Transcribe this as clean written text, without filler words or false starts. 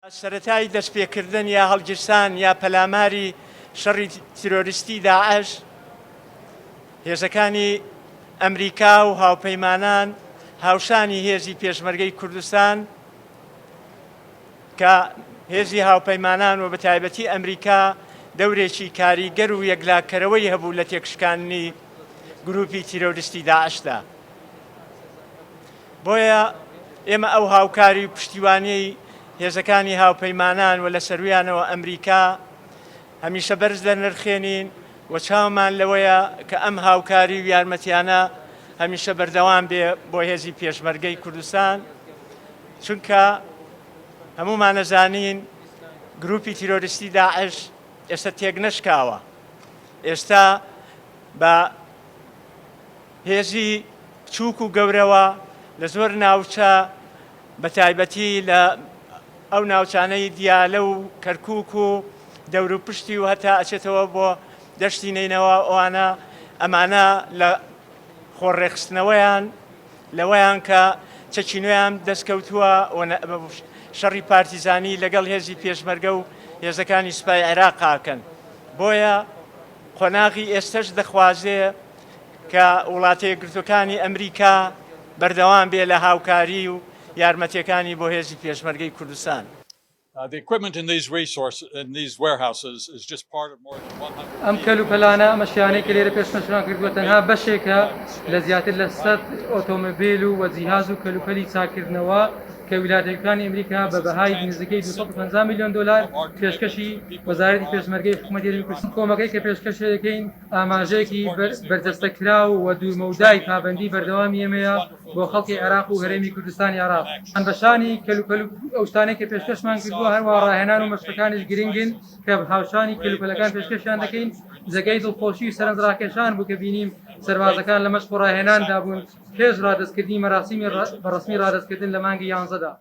سەرەتای دەستپێکردن یا هەڵگرستان یا پەلاماری شەڕی تیرۆریستی داعش هێزەکانی ئەمریکا و هاوپەیمانان هاوشانی هێزی پێشمەرگەی کوردستان کە هێزی هاوپەیمانان و بە تایبەتی ئەمریکا دەورێکی کاریگەر و یەکلاکەرەوەی هەبوو لە تێکشکاندنی گروپی تیرۆریستی داعشدا. بۆیە ئێمە ئەو هاوکاری و پشتیوانیی هێزەکانی هاوپەیمانان و لە سەرویانەوە ئەمریکا هەمیشە بەرز دەنرخێنین و چاومان لەوەیە کە ئەم هاوکاری و یارمەتیانە هەمیشە بەردەوام بێ بۆ هێزی پێشمەرگەی کوردستان، چونکە هەمومان نەزانین گروپی تیرۆریستی داعش ئێستا تێک نەشکاوە. ئێستا بە هێزی بچووک و گەورەوە لە زۆر ناوچە بە تایبەتی لە ئەو ناوچانەی دیالە و کەرکووک و دەور و پشتی و هەتا ئەچێتەوە بۆ دەشتی نینەوە ئەوانە ئەمانە لە خۆڕێخستنەوەیان لەوەیان کە چەکینۆیان دەستکەوتووە شەڕی پارتیزانی لەگەڵ هێزی پێشمەرگە و هێزەکانی سوپای عێراقاکەن. بۆیە قۆناغی ئێستش دەخوازێ کە وڵاتە یەکگرتووەکانی ئەمریکا بەردەوام بێ لە هاوکاری و یارمەتیەکانی بۆ هێزی پێشمەرگەی کوردستان. The equipment in these warehouses is just part of more than 100. ئەم کەلوپەلانە ئەمەشیانەی کە لێرە پێشنەشران کردووە تەنها بەشێکە لە زیاتر لە 100 ئۆتۆمۆبیل و وەجیهاز و کەلوپەلی چاکردنەوە کە ویلایەتەکانی ئەمریکا بە بەهای نزیکەی 250 میلیۆن دلار پێشکەشی وەزارەتی پێشمەرگەی حکوومەتی هەرێمی کوردستان کۆمەکەی کە پێشکەش دەکەین ئاماژەیەکی بەرجەستەکراو و دوورمەودای پابەندی بەردەوامی ئێمەیە بۆ خەڵکی عێراق و هەرێمی کوردستانی عێراق. ئەنبەشانی کەلوپەل ئەو شتانەی کە پێشکەشمان کردووە هەروە ڕاهێنان و مەشقەکانیش گرنگن کە هاوشانی کەلوپەلەکان پێشکەشیان دەکەین. جگەی دڵخۆشی و سەرنجڕاکێشان بوو کە بینیم سەربازەکان لە مەشق و ڕاهێناندا بوون پێش ڕادەستکردنی مەراسیمی بەڕەسمی ڕادەستکردن لە مانگی 11دا.